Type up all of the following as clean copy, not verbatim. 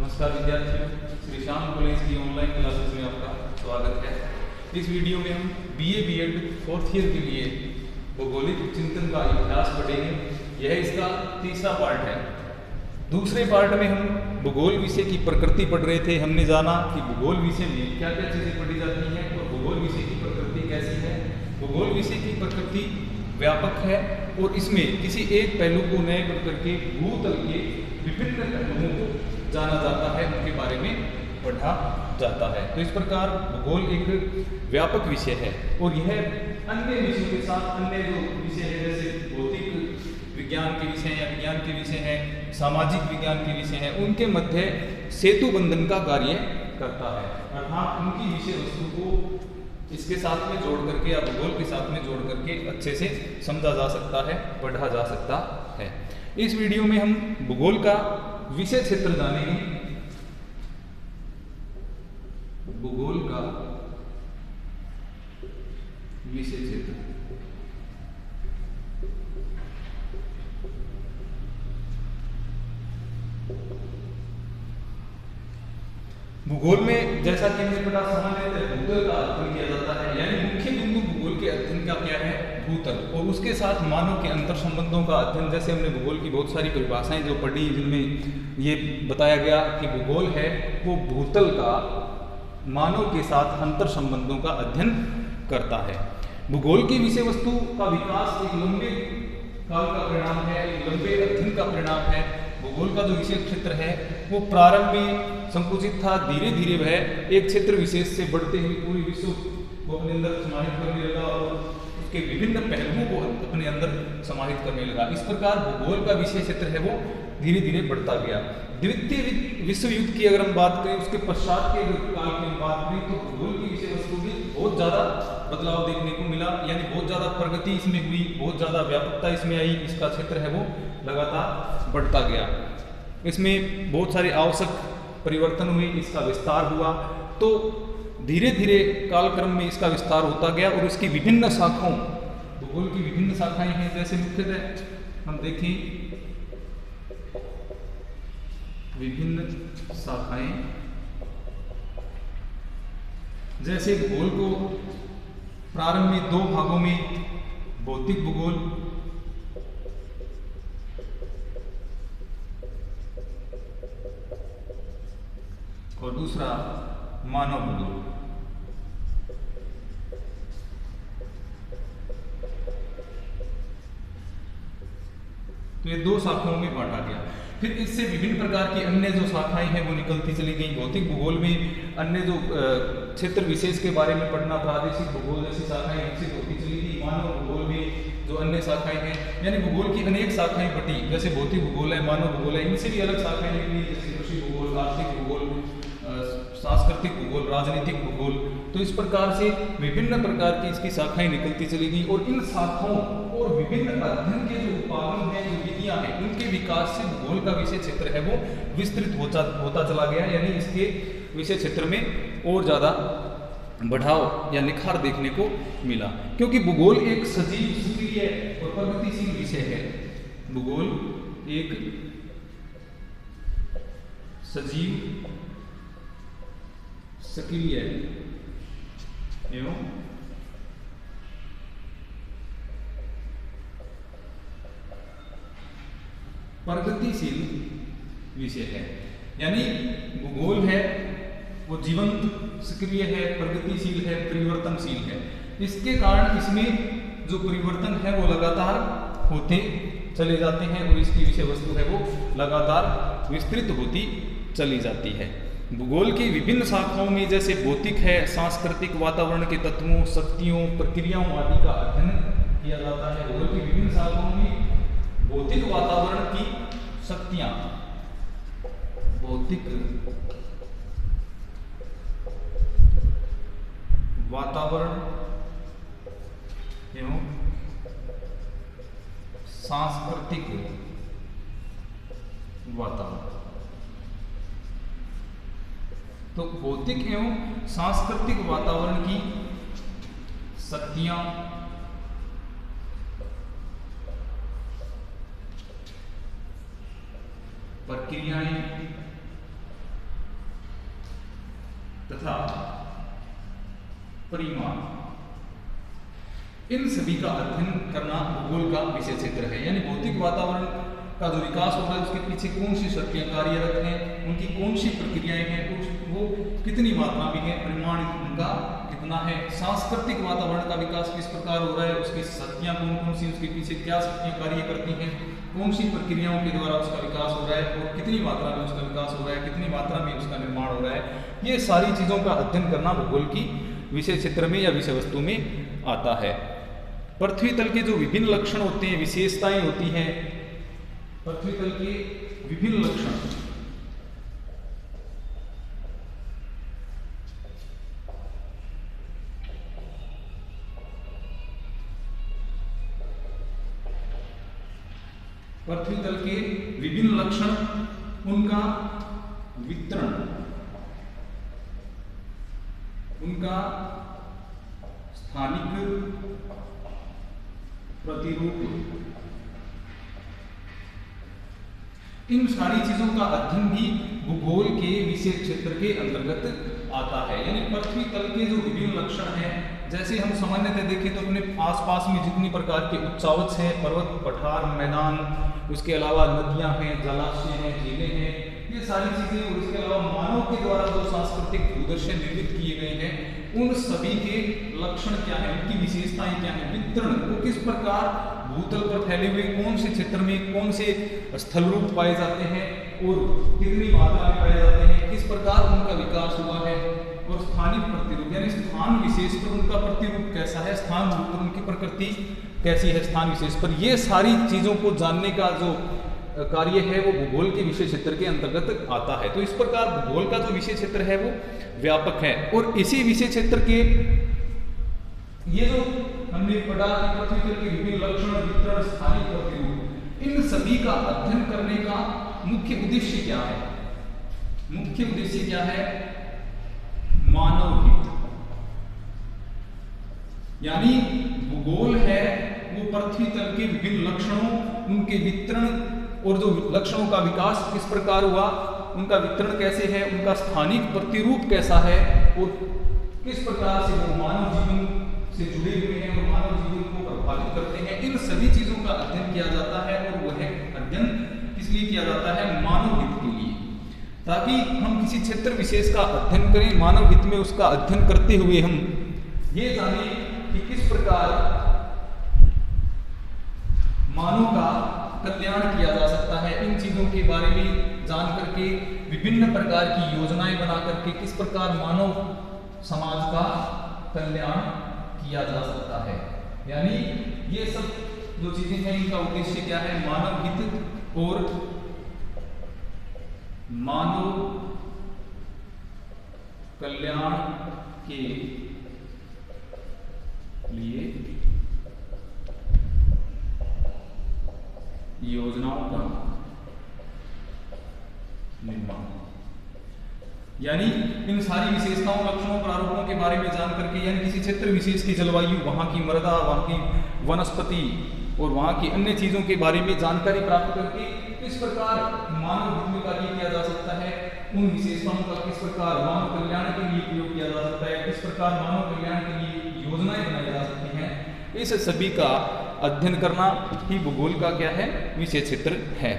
नमस्कार विद्यार्थियों, श्री श्याम कॉलेज की ऑनलाइन क्लासेस में आपका स्वागत है। इस वीडियो में हम बीए बीएड फोर्थ ईयर के लिए भौगोलिक चिंतन का इतिहास पढ़ेंगे। यह इसका तीसरा पार्ट है। दूसरे पार्ट में हम भूगोल विषय की प्रकृति पढ़ रहे थे। हमने जाना कि भूगोल विषय में क्या क्या चीज़ें पढ़ी जाती हैं और भूगोल विषय की प्रकृति कैसी है। भूगोल विषय की प्रकृति व्यापक है और इसमें किसी एक पहलू को नए करके भूतल के विभिन्न पहलुओं को जाना जाता है, उनके बारे में पढ़ा जाता है। तो इस प्रकार भूगोल एक व्यापक विषय है और यह अन्य विषयों के साथ अन्य जो विषय है जैसे भौतिक विज्ञान के विषय या विज्ञान के विषय हैं, सामाजिक विज्ञान के विषय हैं, उनके मध्य सेतु बंधन का कार्य करता है। अर्थात उनकी विषय वस्तु को इसके साथ में जोड़ करके या भूगोल के साथ में जोड़ करके अच्छे से समझा जा सकता है, पढ़ा जा सकता है। इस वीडियो में हम भूगोल का विषय क्षेत्र जानेंगे। भूगोल का विषय क्षेत्र भूगोल में जैसा कि हमने पढ़ा सामान्यतः भूतल का अध्ययन किया जाता है, यानी मुख्य बिंदु भूगोल के अध्ययन का क्या है, भूतल, और उसके साथ मानव के अंतर संबंधों का अध्ययन। जैसे हमने भूगोल की बहुत सारी परिभाषाएं जो पढ़ी, जिनमें ये बताया गया कि भूगोल है वो भूतल का मानव के साथ अंतर संबंधों का अध्ययन करता है। भूगोल की विषय वस्तु का विकास एक लंबे काल का परिणाम है, एक लंबे अध्ययन का परिणाम है। भूगोल का जो विषय क्षेत्र है वो प्रारंभ में संकुचित था, धीरे धीरे वह एक क्षेत्र विशेष से बढ़ते हुए पूरे विश्व को अपने अंदर समाहित करने लगा और उसके विभिन्न पहलुओं को अपने अंदर समाहित करने लगा। इस प्रकार भूगोल का विषय क्षेत्र है वो धीरे धीरे बढ़ता गया। द्वितीय विश्व युद्ध की अगर हम बात करें, उसके पश्चात के काल की हम बात करें, तो भूगोल की विषय वस्तु में बहुत ज़्यादा बदलाव देखने को मिला, यानी बहुत ज़्यादा प्रगति इसमें हुई, बहुत ज़्यादा व्यापकता इसमें आई। इसका क्षेत्र है वो लगातार बढ़ता गया। इसमें बहुत सारे आवश्यक परिवर्तन हुए, इसका विस्तार हुआ। तो धीरे धीरे कालक्रम में इसका विस्तार होता गया और इसकी विभिन्न शाखाओं, भूगोल की विभिन्न शाखाएं हैं। जैसे मुख्यतः हम देखें विभिन्न शाखाएं, जैसे भूगोल को प्रारंभ में दो भागों में, भौतिक भूगोल और दूसरा मानव भूगोल। तो ये दो शाखाओं में बांटा गया। फिर इससे विभिन्न प्रकार की अन्य जो शाखाएं हैं वो निकलती चली गई। भौतिक भूगोल में अन्य जो क्षेत्र विशेष के बारे में पढ़ना, प्रादेशिक भूगोल जैसी शाखाएं विकसित होती चली गई। मानव भूगोल में जो अन्य शाखाएं हैं, यानी भूगोल की अनेक शाखाएं बटी, जैसे भौतिक भूगोल है, मानव भूगोल है, इनसे भी अलग शाखाएं निकली, जैसे कृषि भूगोल, आर्थिक भूगोल, सांस्कृतिक भूगोल, राजनीतिक भूगोल। तो इस प्रकार से विभिन्न प्रकार की इसकी शाखाएं निकलती चली गई और इन शाखाओं और विभिन्न अध्ययन के जो उपागम हैं, जो विधियां हैं, उनके विकास से भूगोल का विषय क्षेत्र है वो विस्तृत होता चला गया, यानी इसके विषय क्षेत्र में और ज़्यादा बढ़ाव या निखार देखने को मिला। क्योंकि भूगोल एक सजीव, सक्रिय और प्रगतिशील विषय है। भूगोल एक सजीव, सक्रिय एवं प्रगतिशील विषय है। यानी भूगोल है वो जीवंत, सक्रिय है, प्रगतिशील है, परिवर्तनशील है। इसके कारण इसमें जो परिवर्तन है वो लगातार होते चले जाते हैं और इसकी विषय वस्तु है वो लगातार विस्तृत होती चली जाती है। भूगोल की विभिन्न शाखाओं में जैसे भौतिक है, सांस्कृतिक, वातावरण के तत्वों, शक्तियों, प्रक्रियाओं आदि का अध्ययन किया जाता है। भूगोल की विभिन्न शाखाओं में भौतिक वातावरण की शक्तियां, भौतिक वातावरण एवं सांस्कृतिक वातावरण। तो भौतिक एवं सांस्कृतिक वातावरण की शक्तियां, प्रक्रियाएं तथा परिमाण, इन सभी का अध्ययन करना भूगोल का विषय क्षेत्र है। यानी भौतिक वातावरण का जो विकास हो रहा है उसके पीछे कौन सी शक्तियां कार्यरत हैं, उनकी कौन सी प्रक्रियाएं हैं, वो कितनी मात्रा में है, परिमाण उनका कितना है, सांस्कृतिक वातावरण का विकास किस प्रकार हो रहा है, उसकी शक्तियां कौन कौन सी, उसके पीछे क्या शक्तियां कार्य करती हैं, कौन सी प्रक्रियाओं के द्वारा उसका विकास हो रहा है और कितनी मात्रा में उसका विकास हो रहा है, कितनी मात्रा में उसका निर्माण हो रहा है, ये सारी चीज़ों का अध्ययन करना भूगोल की विषय क्षेत्र में या विषय वस्तु में आता है। पृथ्वी तल के जो विभिन्न लक्षण होते हैं, विशेषताएं होती हैं, पृथ्वी तल के विभिन्न लक्षण, पृथ्वी तल के विभिन्न लक्षण, उनका वितरण, उनका स्थानिक प्रतिरूप, इन सारी चीजों का अध्ययन भी भूगोल के विषय क्षेत्र के अंतर्गत आता है। यानी पृथ्वी तल के जो विभिन्न लक्षण हैं, जैसे हम सामान्यतः देखें तो अपने आसपास में जितनी प्रकार के उच्चावच हैं, पर्वत, पठार, मैदान, उसके अलावा नदियां हैं, जलाशय हैं, झीलें हैं, ये सारी चीजें, और इसके अलावा मानव के द्वारा जो सांस्कृतिक भूदृश्य निर्मित किए गए हैं, उन सभी के लक्षण क्या है, उनकी विशेषताएं क्या है, वितरण, वो किस प्रकार भूतल पर फैले हुए कौन से क्षेत्र में कौन से स्थल रूप पाए जाते हैं और कितनी मात्रा में पाए जाते हैं, किस प्रकार उनका विकास हुआ है, और स्थानिक प्रतिरूप यानी स्थान विशेष पर उनका प्रतिरूप कैसा है, स्थान रूप पर उनकी प्रकृति कैसी है, स्थान विशेष पर, ये सारी चीजों को जानने का जो कार्य है वो भूगोल के विषय क्षेत्र के अंतर्गत आता है। तो इस प्रकार भूगोल का जो विषय क्षेत्र है वो व्यापक है, और इसी विषय क्षेत्र के ये जो हमने पढ़ा कि पृथ्वी तल के विभिन्न लक्षण, वितरण, स्थानिक प्रतिरूप, इन सभी का अध्ययन करने का मुख्य उद्देश्य क्या है? मुख्य उद्देश्य क्या है? मानव हित। यानी भूगोल है वो पृथ्वी तल के विभिन्न लक्षणों, उनके वितरण और जो लक्षणों का विकास किस प्रकार हुआ, उनका वितरण कैसे है, उनका स्थानिक प्रतिरूप कैसा है, और किस प्रकार से वो मानव जीवन से जुड़े हुए हैं और मानव जीवन को प्रभावित करते हैं, इन सभी चीजों का अध्ययन किया जाता है। और वह अध्ययन किस लिए किया जाता है? मानव हित के लिए, ताकि हम किसी क्षेत्र विशेष का अध्ययन करें, मानव हित में उसका अध्ययन करते हुए हम ये जाने कि किस प्रकार मानव का कल्याण किया जा सकता है। इन चीजों के बारे में जान करके विभिन्न प्रकार की योजनाएं बना करके किस प्रकार मानव समाज का कल्याण किया जा सकता है। यानी ये सब जो चीजें हैं इनका उद्देश्य क्या है? मानव हित और मानव कल्याण के लिए योजनाओं का निर्माण, यानी इन सारी विशेषताओं, लक्षणों, प्रारूपों के बारे में जान करके, यानी किसी क्षेत्र विशेष की जलवायु, वहां की मृदा, वहां की वनस्पति और वहां की अन्य चीजों के बारे में जानकारी प्राप्त करके किस प्रकार मानव हित में कार्य किया जा सकता है, उन विशेषताओं का किस प्रकार मानव कल्याण के लिए प्रयोग किया जा सकता है, किस प्रकार मानव कल्याण के लिए योजनाएं बनाई जा सकती हैं, इस सभी का अध्ययन करना ही भूगोल का क्या है? विषय क्षेत्र है।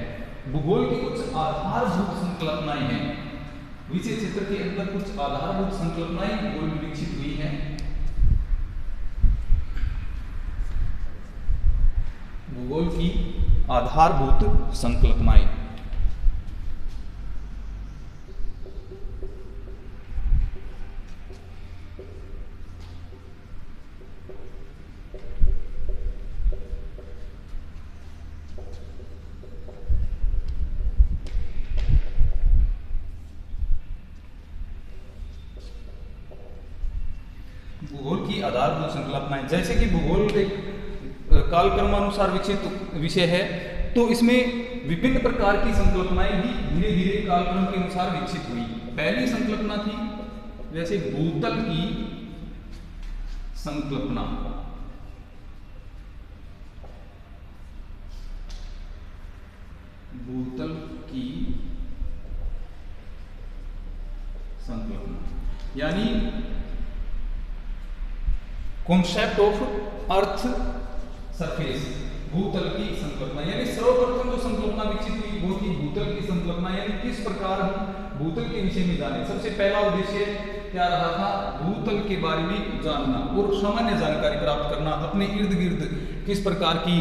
भूगोल की कुछ आधारभूत संकल्पनाएं हैं, विषय क्षेत्र के अंदर कुछ आधारभूत संकल्पनाएं भूगोल में विकसित हुई हैं। भूगोल की आधारभूत संकल्पनाएं, भूगोल की आधारभूत संकल्पनाएं, जैसे कि भूगोल एक कालक्रमानुसार विकसित विषय है, तो इसमें विभिन्न प्रकार की संकल्पनाएं भी धीरे धीरे कालक्रम के अनुसार विकसित हुई। पहली संकल्पना थी जैसे भूतल की संकल्पना, भूतल की संकल्पना। यानी कॉन्सेप्ट ऑफ अर्थ सरफेस, भूतल की संकल्पना। यानी सर्वप्रथम जो संकल्पना विकसित हुई वो थी भूतल की संकल्पना, यानी किस प्रकार हम भूतल के विषय में जाने। सबसे पहला उद्देश्य क्या रहा था, भूतल के बारे में जानना और सामान्य जानकारी प्राप्त करना, अपने इर्द गिर्द किस प्रकार की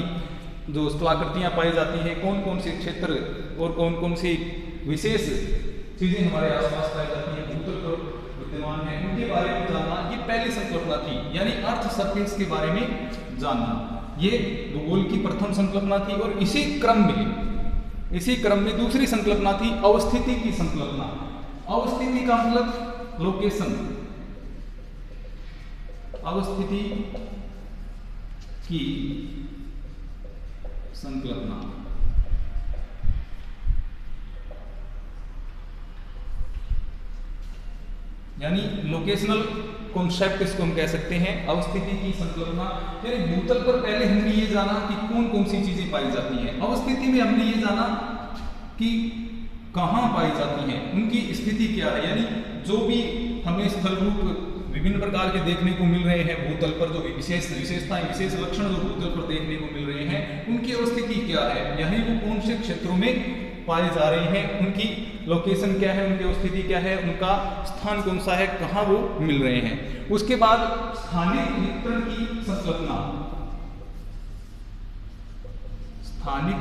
जो स्थलाकृतियां पाई जाती हैं, कौन कौन से क्षेत्र और कौन कौन सी विशेष चीजें हमारे आसपास पाई जाती हैं, भूतल पर विद्यमान है, उनके बारे में जानना, ये पहली संकल्पना थी। यानी अर्थ सरफेस के बारे में जानना, ये भूगोल की प्रथम संकल्पना थी। और इसी क्रम में दूसरी संकल्पना थी अवस्थिति की संकल्पना। अवस्थिति का मतलब लोकेशन, अवस्थिति की संकल्पना। यानी लोकेशनल कॉन्सेप्ट इसको हम कह सकते हैं, अवस्थिति की संकल्पना। यानी भूतल पर पहले हमने ये जाना कि कौन कौन सी चीजें पाई जाती हैं, अवस्थिति में हमने ये जाना कि कहाँ पाई जाती हैं, उनकी स्थिति क्या है। यानी जो भी हमें स्थल रूप विभिन्न प्रकार के देखने को मिल रहे हैं भूतल पर, जो विशेषताएं, विशेष लक्षण जो भूतल पर देखने को मिल रहे हैं, उनकी अवस्थिति क्या है, यानी वो कौन से क्षेत्रों में पाए जा रहे हैं, उनकी लोकेशन क्या है, उनकी अवस्थिति क्या है, उनका स्थान कौन सा है, कहाँ वो मिल रहे हैं। उसके बाद स्थानिक वितरण की संकल्पना, स्थानिक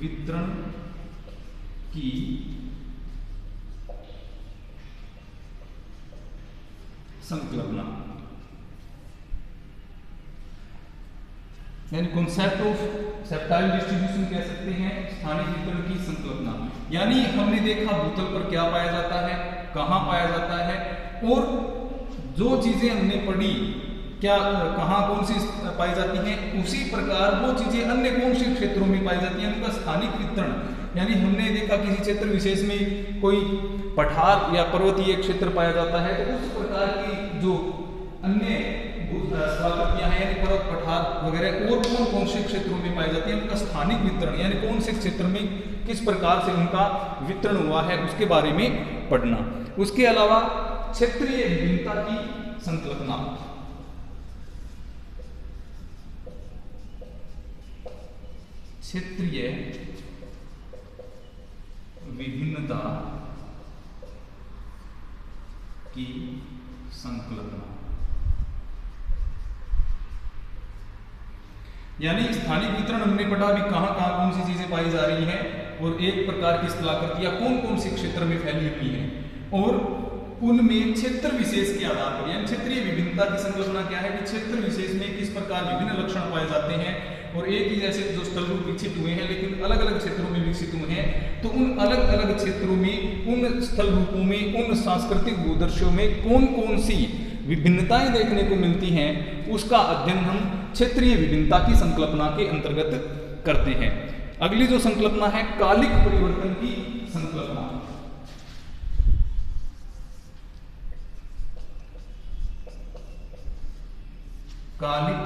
वितरण की संकल्पना, यानी कॉन्सेप्ट ऑफ सेप्टाइल डिस्ट्रीब्यूशन कह सकते हैं, स्थानिक वितरण की संकल्पना। यानी हमने देखा भूतल पर क्या पाया जाता है, कहाँ पाया जाता है, और जो चीजें हमने पढ़ी क्या कहाँ कौन सी पाई जाती हैं, उसी प्रकार वो चीजें अन्य कौन से क्षेत्रों में पाई जाती हैं, उनका स्थानिक वितरण। यानी हमने देखा किसी क्षेत्र विशेष में कोई पठार या पर्वतीय क्षेत्र पाया जाता है, तो उस प्रकार की जो अन्य स्थलाकृतियां हैं, यानी पर्वत, पठार वगैरह, और कौन कौन से क्षेत्रों में पाई जाती है, उनका स्थानिक वितरण, यानी कौन से क्षेत्र में किस प्रकार से उनका वितरण हुआ है, उसके बारे में पढ़ना। उसके अलावा क्षेत्रीय विभिन्नता की संकल्पना, क्षेत्रीय विभिन्नता की संकल्पना। यानी स्थानिक वितरण हमने पढ़ा भी कहाँ कहाँ कौन सी चीजें पाई जा रही हैं, और एक प्रकार की स्थलाकृतियां कौन कौन से क्षेत्र में फैली हुई हैं, और उनमें क्षेत्र विशेष के आधार पर, यानी क्षेत्रीय विभिन्नता की संकल्पना क्या है कि क्षेत्र विशेष में किस प्रकार विभिन्न लक्षण पाए जाते हैं, और एक ही जैसे जो स्थल रूप विकसित हुए हैं लेकिन अलग अलग क्षेत्रों में विकसित हुए हैं, तो उन अलग अलग क्षेत्रों में, उन स्थल रूपों में, उन सांस्कृतिक भूदृश्यों में कौन कौन सी विभिन्नताएं देखने को मिलती हैं, उसका अध्ययन हम क्षेत्रीय विभिन्नता की संकल्पना के अंतर्गत करते हैं। अगली जो संकल्पना है कालिक परिवर्तन की संकल्पना। कालिक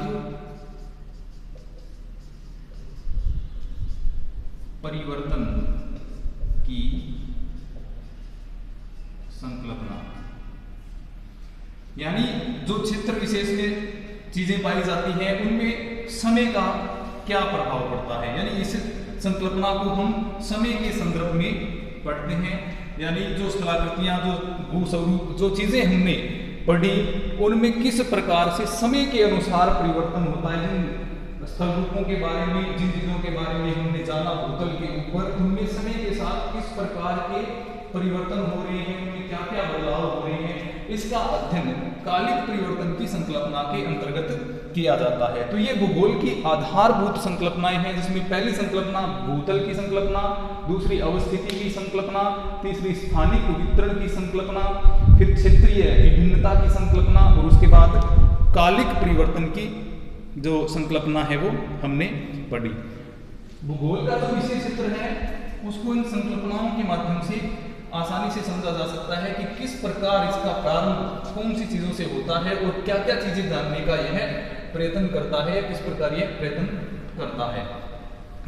परिवर्तन की संकल्पना, यानी जो क्षेत्र विशेष में चीजें पाई जाती हैं उनमें समय का क्या प्रभाव पड़ता है, यानी इस संकल्पना को हम समय के संदर्भ में पढ़ते हैं। यानी जो स्थलाकृतियां, जो भूस्वरूप, जो चीजें हमने पढ़ी, उनमें किस प्रकार से समय के अनुसार परिवर्तन होता है। जिन स्थल रूपों के बारे में, जिन चीजों के बारे में हमने जाना भूतल के ऊपर, उनमें समय के साथ किस प्रकार के परिवर्तन हो रहे हैं, उनमें क्या क्या बदलाव हो रहे हैं, इसका अध्ययन कालिक परिवर्तन की संकल्पना के अंतर्गत किया जाता है। तो ये भूगोल की आधारभूत संकल्पनाएं हैं, जिसमें पहली संकल्पना भूतल की संकल्पना, दूसरी अवस्थिति की संकल्पना, तीसरी स्थानिक वितरण की संकल्पना, फिर क्षेत्रीय विभिन्नता की संकल्पना, और उसके बाद कालिक परिवर्तन की जो संकल्पना है वो हमने पढ़ी। भूगोल का जो विषय क्षेत्र है उसको इन संकल्पनाओं के माध्यम से आसानी से समझा जा सकता है कि किस प्रकार इसका प्रारंभ कौन सी चीजों से होता है और क्या क्या चीजें जानने का यह प्रयत्न करता है, किस प्रकार यह प्रयत्न करता है।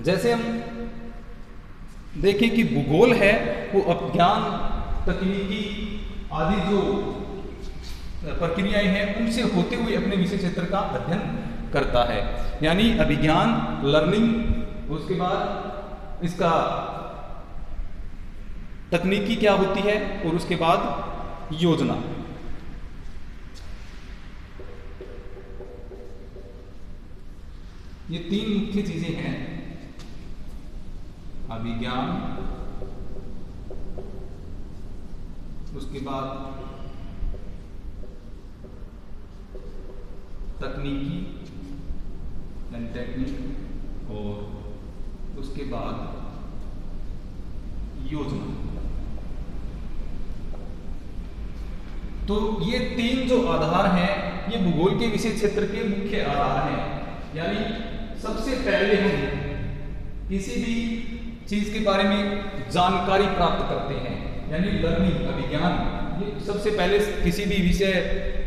जैसे हम देखें कि भूगोल है वो अभिज्ञान, तकनीकी आदि जो प्रक्रियाएं हैं उनसे होते हुए अपने विषय क्षेत्र का अध्ययन करता है। यानी अभिज्ञान, लर्निंग, उसके बाद इसका तकनीकी क्या होती है और उसके बाद योजना। ये तीन मुख्य चीजें हैं, अभिज्ञान, उसके बाद तकनीकी यानी टेक्निक और उसके बाद योजना। तो ये तीन जो आधार हैं ये भूगोल के विषय क्षेत्र के मुख्य आधार हैं। यानी सबसे पहले हम किसी भी चीज के बारे में जानकारी प्राप्त करते हैं, यानी लर्निंग, अभिज्ञान। ये सबसे पहले किसी भी विषय,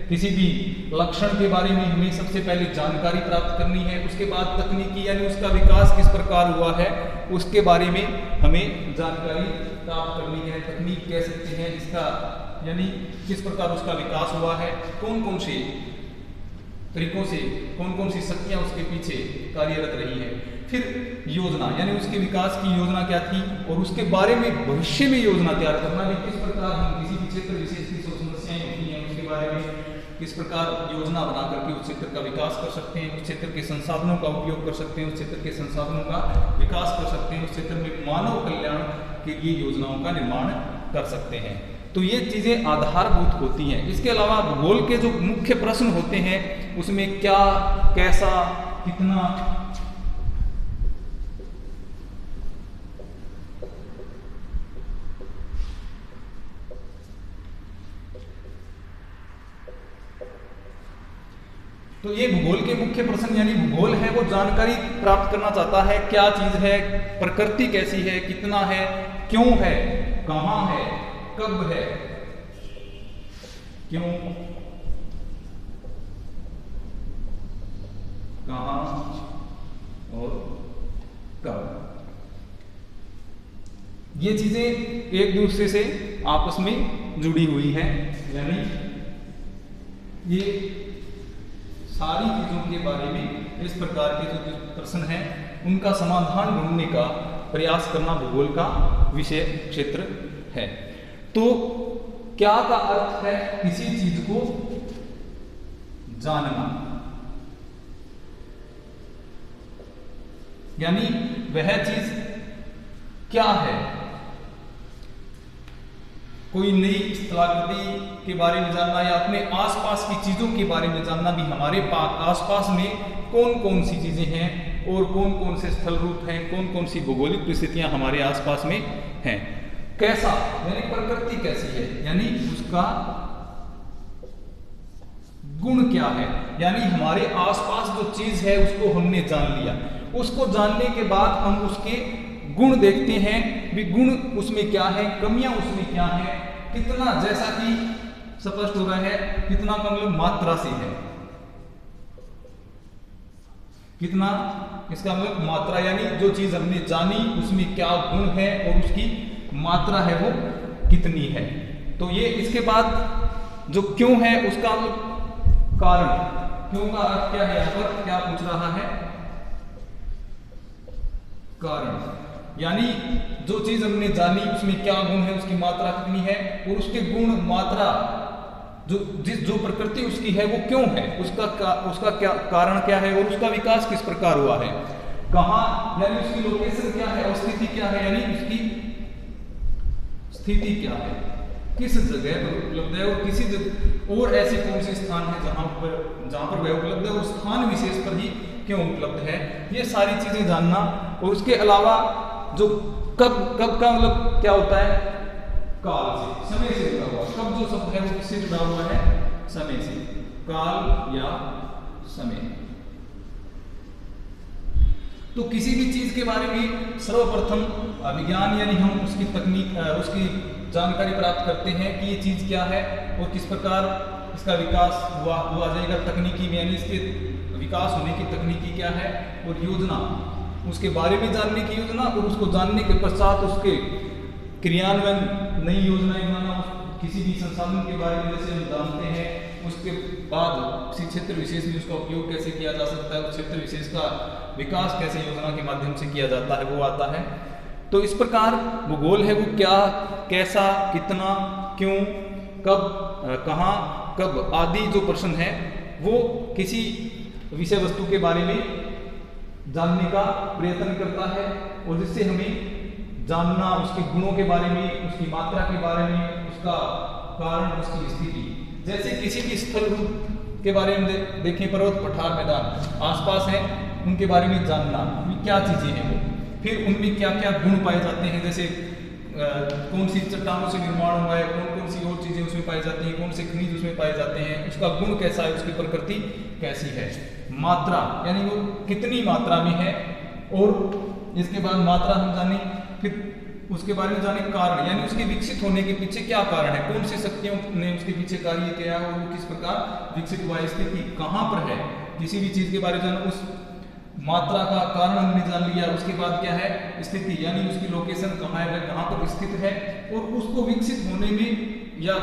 किसी भी लक्षण के बारे में हमें सबसे पहले जानकारी प्राप्त करनी है। उसके बाद तकनीकी यानी उसका विकास किस प्रकार हुआ है उसके बारे में हमें जानकारी प्राप्त करनी है। तकनीक कह सकते हैं इसका, यानी किस प्रकार उसका विकास हुआ है, कौन कौन से तरीकों से कौन कौन सी शक्तियां उसके पीछे कार्यरत रही है। फिर योजना यानी उसके विकास की योजना क्या थी और उसके बारे में भविष्य में योजना तैयार करना भी, किस प्रकार हम किसी भी क्षेत्र विशेष की जो समस्याएं होती हैं उसके बारे में किस प्रकार योजना बना करके उस क्षेत्र का विकास कर सकते हैं, उस क्षेत्र के संसाधनों का उपयोग कर सकते हैं, उस क्षेत्र के संसाधनों का विकास कर सकते हैं, उस क्षेत्र में मानव कल्याण के लिए योजनाओं का निर्माण कर सकते हैं। तो ये चीजें आधारभूत होती हैं। इसके अलावा भूगोल के जो मुख्य प्रश्न होते हैं उसमें क्या, कैसा, कितना, तो ये भूगोल के मुख्य प्रश्न, यानी भूगोल है वो जानकारी प्राप्त करना चाहता है क्या चीज है, प्रकृति कैसी है, कितना है, क्यों है, कहां है, कब है, क्यों, कहां और कब। ये चीजें एक दूसरे से आपस में जुड़ी हुई हैं। यानी ये सारी चीजों के बारे में इस प्रकार के जो प्रश्न हैं उनका समाधान ढूंढने का प्रयास करना भूगोल का विषय क्षेत्र है। तो क्या का अर्थ है किसी चीज को जानना, यानी वह चीज क्या है। कोई नई स्थलाकृति के बारे में जानना या अपने आसपास की चीजों के बारे में जानना भी, हमारे आसपास में कौन कौन सी चीजें हैं और कौन कौन से स्थल रूप हैं, कौन कौन सी भौगोलिक परिस्थितियां हमारे आसपास में हैं। कैसा यानी प्रकृति कैसी है, यानी उसका गुण क्या है, यानी हमारे आसपास जो चीज है उसको हमने जान लिया, उसको जानने के बाद हम उसके गुण देखते हैं भी, गुण उसमें क्या है, कमियां उसमें क्या है, कितना, जैसा कि स्पष्ट हो रहा है कितना का मतलब मात्रा से है, कितना इसका मतलब मात्रा, यानी जो चीज हमने जानी उसमें क्या गुण है और उसकी मात्रा है वो कितनी है। तो ये इसके बाद जो क्यों है उसका कारण, क्यों का अर्थ क्या है, यहां पर क्या पूछ रहा है, कारण, यानी जो चीज हमने जानी उसमें क्या गुण है, उसकी मात्रा कितनी है और उसके गुण, मात्रा, जो प्रकृति उसकी है वो क्यों है, उसका क्या कारण क्या है और उसका विकास किस प्रकार हुआ है, कहां यानी उसकी लोकेशन क्या है, अवस्थिति क्या है, यानी उसकी स्थिति क्या है, किस जगह पर उपलब्ध है और किसी और ऐसे कौन से स्थान है जहां पर वह उपलब्ध है और स्थान विशेष पर ही क्यों उपलब्ध है। ये सारी चीजें जानना। और उसके अलावा जो कब का मतलब क्या होता है, काल से, समय से जुड़ा हुआ। कब जो शब्द है वो किससे जुड़ा हुआ है, समय से, काल या समय। तो किसी भी चीज के बारे में सर्वप्रथम अभिज्ञान यानी हम उसकी तकनीक, उसकी जानकारी प्राप्त करते हैं कि ये चीज क्या है और किस प्रकार इसका विकास हुआ जाएगा। तकनीकी में यानी इसके विकास होने की तकनीकी क्या है, और योजना उसके बारे में जानने की योजना, और उसको जानने के पश्चात उसके क्रियान्वयन, नई योजनाएं बनाना, किसी भी संसाधन के बारे में जैसे हम जानते हैं, उसके बाद किसी क्षेत्र विशेष में उसका उपयोग कैसे किया जा सकता है, उस क्षेत्र विशेष का विकास कैसे योजना के माध्यम से किया जाता है, वो आता है। तो इस प्रकार भूगोल है वो क्या, कैसा, कितना, क्यों, कब, कहाँ, कब आदि जो प्रश्न है वो किसी विषय वस्तु के बारे में जानने का प्रयत्न करता है, और जिससे हमें जानना उसके गुणों के बारे में, उसकी मात्रा के बारे में, उसका कारण, उसकी स्थिति। जैसे किसी भी स्थल रूप के बारे में देखें, पर्वत, पठार, मैदान आसपास है, उनके बारे में जानना क्या चीज़ें हैं वो, फिर उनमें क्या क्या गुण पाए जाते हैं, जैसे कौन सी चट्टानों से निर्माण हुआ है, कौन कौन सी और चीज़ें उसमें पाई जाती हैं, कौन से खनिज उसमें पाए जाते हैं, उसका गुण कैसा है, उसकी प्रकृति कैसी है। मात्रा यानी वो कितनी मात्रा में है, और इसके बाद मात्रा हम जाने, फिर उसके बारे में जाने कारण, यानी उसके विकसित होने के पीछे क्या कारण है, कौन सी शक्तियों ने उसके पीछे कार्य किया है, और वो किस प्रकार विकसित हुआ है, स्थिति कहाँ पर है, किसी भी चीज़ के बारे में जाना, उस मात्रा का कारण हमने जान लिया। उसके बाद क्या है, स्थिति, यानी उसकी लोकेशन कहाँ है, कहाँ पर स्थित है, और उसको विकसित होने में या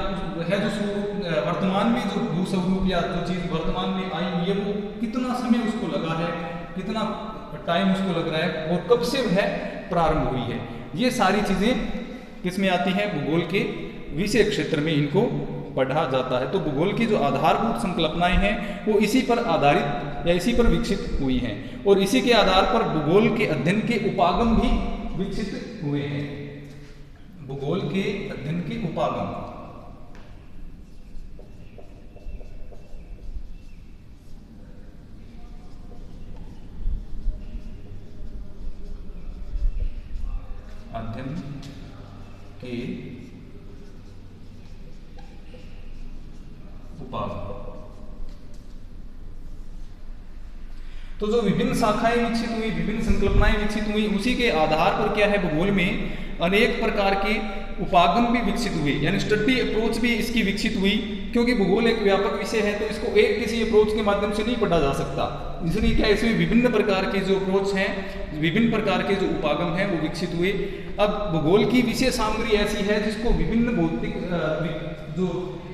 है जो स्वरूप वर्तमान में जो भूस्वरूप या जो चीज़ वर्तमान में आई हुई है, वो कितना समय उसको लगा है, कितना टाइम उसको लग रहा है, और कब से वह प्रारंभ हुई है। ये सारी चीज़ें किस में आती हैं, भूगोल के विषय क्षेत्र में इनको पढ़ा जाता है। तो भूगोल की जो आधारभूत संकल्पनाएं हैं वो इसी पर आधारित या इसी पर विकसित हुई हैं, और इसी के आधार पर भूगोल के अध्ययन के उपागम भी विकसित हुए हैं। भूगोल के अध्ययन के उपागम, अध्ययन के उपागम, तो जो विभिन्न शाखाएं विकसित हुई, विभिन्न संकल्पनाएं विकसित हुई, उसी के आधार पर क्या है, भूगोल में अनेक प्रकार के उपागम भी विकसित हुए, यानी स्टडी अप्रोच भी इसकी विकसित हुई। क्योंकि भूगोल एक व्यापक विषय है, तो इसको एक किसी अप्रोच के माध्यम से नहीं पढ़ा जा सकता, इसलिए क्या इसमें विभिन्न प्रकार के जो अप्रोच हैं, विभिन्न प्रकार के जो उपागम हैं वो विकसित हुए। अब भूगोल की विषय सामग्री ऐसी है जिसको विभिन्न भौतिक जो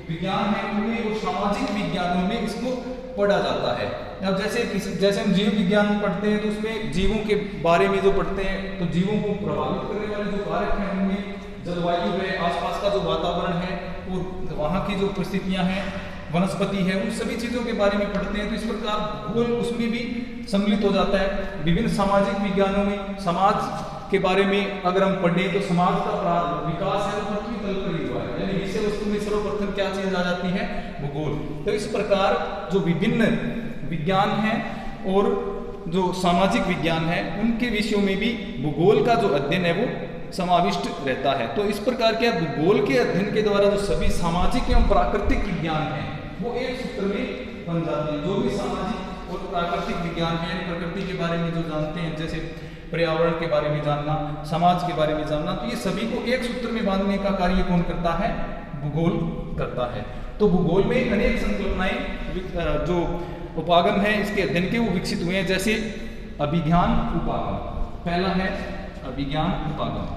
विज्ञान है उनमें और सामाजिक विज्ञानों में इसको पढ़ा जाता है। अब जैसे हम जीव विज्ञान पढ़ते हैं, तो उसमें जीवों के बारे में जो पढ़ते हैं, तो जीवों को प्रभावित करने वाले जो कारक हैं उनमें जलवायु है, आसपास का जो वातावरण है, और वहाँ की जो परिस्थितियाँ हैं, वनस्पति है, उन सभी चीज़ों के बारे में पढ़ते हैं। तो इस प्रकार भूगोल उसमें भी सम्मिलित हो जाता है। विभिन्न सामाजिक विज्ञानों में समाज के बारे में अगर हम पढ़ें, तो समाज का विकास है वो पृथ्वी तल पर ही हुआ है, यानी विषय वस्तु में सर्वप्रथम क्या चीज आ जाती है, भूगोल। तो इस प्रकार जो विभिन्न विज्ञान हैं और जो सामाजिक विज्ञान है, उनके विषयों में भी भूगोल का जो अध्ययन है वो समाविष्ट रहता है। तो इस प्रकार क्या भूगोल के अध्ययन के द्वारा जो सभी सामाजिक एवं प्राकृतिक विज्ञान है वो एक सूत्र में बन जाते हैं। जो भी सामाजिक और प्राकृतिक विज्ञान है, प्रकृति के बारे में जो जानते हैं, जैसे पर्यावरण के बारे में जानना, समाज के बारे में जानना, तो ये सभी को एक सूत्र में बांधने का कार्य कौन करता है, भूगोल करता है। तो भूगोल में अनेक संकल्पनाएं जो उपागम है इसके अध्ययन के वो विकसित हुए हैं। जैसे अभिज्ञान उपागम, पहला है अभिज्ञान उपागम।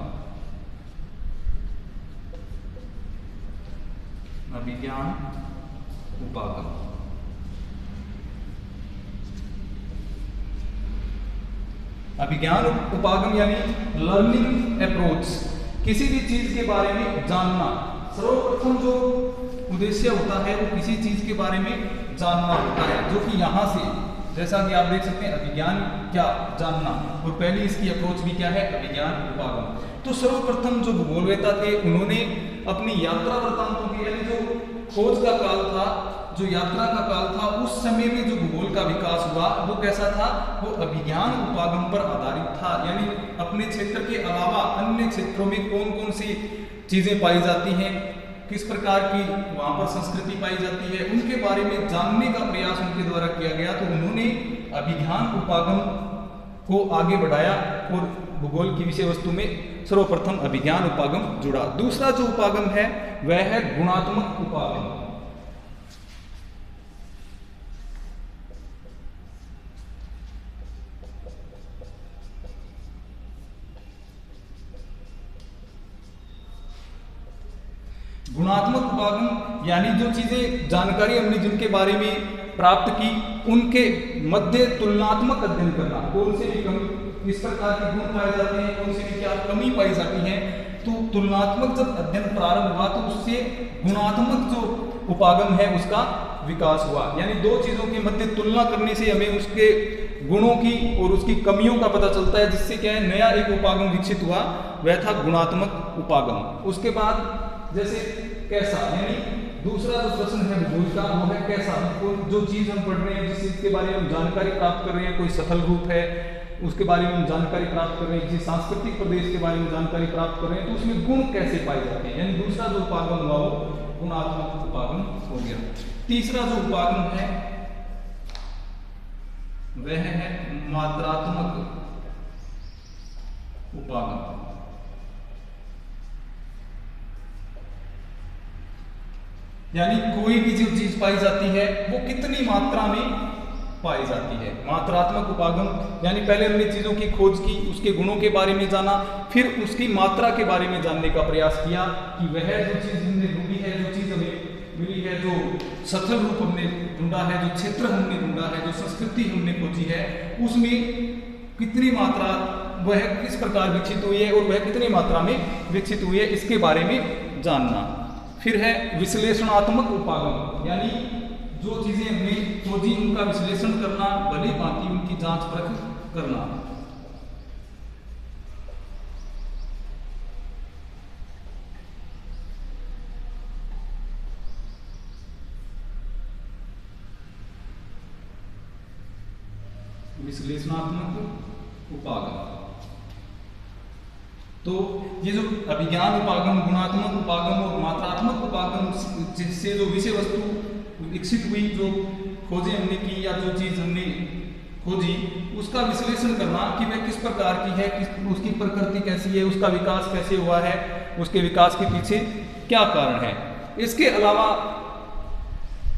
अभिज्ञान उपागम अभिज्ञान उपागम यानी लर्निंग अप्रोच, किसी भी चीज के बारे में जानना। सर्वप्रथम जो उद्देश्य होता है वो किसी चीज के बारे में जानना होता है, जो कि यहाँ से जैसा कि आप देख सकते हैं अभिज्ञान क्या जानना, और पहली इसकी अप्रोच भी क्या है, अभिज्ञान उपागम। तो सर्वप्रथम जो भूगोलवेता थे उन्होंने अपनी यात्रा वृत्तांतों के, यानी जो खोज का काल था, जो यात्रा का काल था, उस समय में जो भूगोल का विकास हुआ वो कैसा था, वो अभिज्ञान उपागम पर आधारित था। यानी अपने क्षेत्र के अलावा अन्य क्षेत्रों में कौन कौन सी चीजें पाई जाती हैं, किस प्रकार की वहाँ पर संस्कृति पाई जाती है, उनके बारे में जानने का प्रयास उनके द्वारा किया गया। तो उन्होंने अभिज्ञान उपागम को आगे बढ़ाया और भूगोल की विषय वस्तु में सर्वप्रथम अभिज्ञान उपागम जुड़ा। दूसरा जो उपागम है वह है गुणात्मक उपागम। गुणात्मक उपागम यानी जो चीजें जानकारी हमने जिनके बारे में प्राप्त की उनके मध्य तुलनात्मक अध्ययन करना, कौन से भी किस प्रकार के गुण पाए जाते हैं, कौन से भी क्या कमी पाई जाती है। तो तुलनात्मक जब अध्ययन प्रारंभ हुआ तो उससे गुणात्मक जो उपागम है उसका विकास हुआ, यानी दो चीजों के मध्य तुलना करने से हमें उसके गुणों की और उसकी कमियों का पता चलता है, जिससे क्या है नया एक उपागम विकसित हुआ, वह था गुणात्मक उपागम। उसके बाद जैसे कैसा, यानी दूसरा जो प्रश्न है भूगोल का वो है कैसा, जो चीज हम पढ़ रहे हैं, जिस चीज के बारे में हम जानकारी प्राप्त कर रहे हैं, कोई सफल रूप है उसके बारे में हम जानकारी प्राप्त कर रहे हैं, किसी सांस्कृतिक प्रदेश के बारे में जानकारी प्राप्त कर रहे हैं, तो उसमें गुण कैसे पाए जाते हैं, यानी दूसरा जो उपागम हुआ वो गुणात्मक उपागम हो गया। तीसरा जो उपागम है वह है मात्रात्मक उपागम। यानी कोई भी जो चीज पाई जाती है वो कितनी मात्रा में पाई जाती है। मात्रात्मक उपागम यानी पहले हमने चीजों की खोज की, उसके गुणों के बारे में जाना, फिर उसकी मात्रा के बारे में जानने का प्रयास किया कि वह जो चीज हमने ढूंढी है, जो चीज हमें मिली है, जो सफल रूप हमने ढूंढा है, जो क्षेत्र हमने ढूंढा है, जो संस्कृति हमने खोजी है, उसमें कितनी मात्रा वह किस प्रकार विकसित हुई है और वह कितनी मात्रा में विकसित हुई है, इसके बारे में जानना। फिर है विश्लेषणात्मक उपागम, यानी जो चीजें हमने खोजी उनका विश्लेषण करना, भली भांति उनकी जांच परख करना। विश्लेषणात्मक उपागम। तो ये जो अभिज्ञान उपागम, गुणात्मक उपागम और मात्रात्मक उपागम, जिससे जो विषय वस्तु विकसित हुई, जो खोजें हमने की या जो चीज हमने खोजी उसका विश्लेषण करना कि वह किस प्रकार की है, उसकी प्रकृति कैसी है, उसका विकास कैसे हुआ है, उसके विकास के पीछे क्या कारण है। इसके अलावा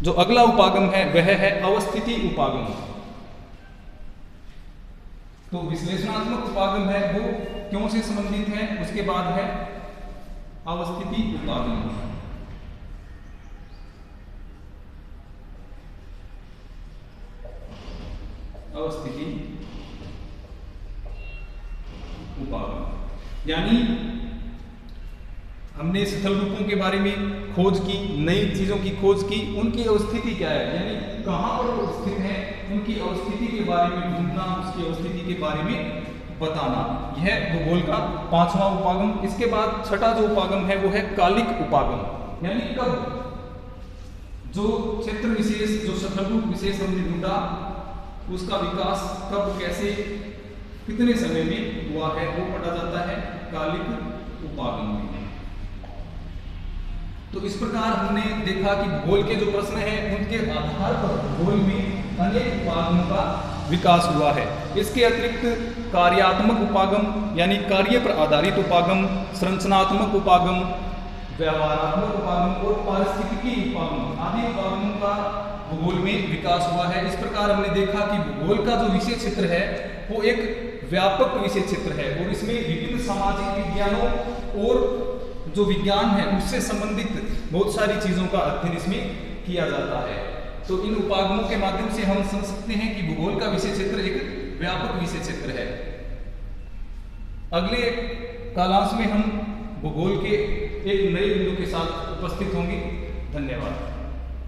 जो अगला उपागम है वह है अवस्थिति उपागम। तो विश्लेषणात्मक उपागम है वो क्यों से संबंधित है, उसके बाद है अवस्थिति उपागम। अवस्थिति उपागम यानी हमने स्थल रूपों के बारे में खोज की, नई चीजों की खोज की, उनकी अवस्थिति क्या है, यानी कहां पर वो स्थित है, उनकी अवस्थिति के बारे में ढूंढना, उसकी अवस्थिति के बारे में बताना। यह भूगोल का पांचवा उपागम। इसके बाद छठा जो उपागम है वो है कालिक उपागम, यानी कब जो क्षेत्र विशेष, जो स्थल रूप विशेष हमने ढूंढा उसका विकास कब, कैसे, कितने समय में हुआ है, वो पढ़ा जाता है कालिक उपागम में। तो इस प्रकार हमने देखा कि भूगोल के जो प्रश्न हैं उनके आधार पर भूगोल में अनेक उपागमों का विकास हुआ है। इसके अतिरिक्त कार्यात्मक उपागम यानी कार्य पर आधारित उपागम, संरचनात्मक उपागम, व्यवहारात्मक उपागम और पारिस्थितिकी उपागम आदि उपागमों का भूगोल में विकास हुआ है। इस प्रकार हमने देखा कि भूगोल का जो विषय क्षेत्र है वो एक व्यापक विषय क्षेत्र है और इसमें विभिन्न सामाजिक विज्ञानों और जो विज्ञान है उससे संबंधित बहुत सारी चीजों का अध्ययन इसमें किया जाता है। तो इन उपागमों के माध्यम से हम समझ सकते हैं कि भूगोल का विषय क्षेत्र एक व्यापक विषय क्षेत्र है। अगले कालांश में हम भूगोल के एक नए बिंदु के साथ उपस्थित होंगे। धन्यवाद।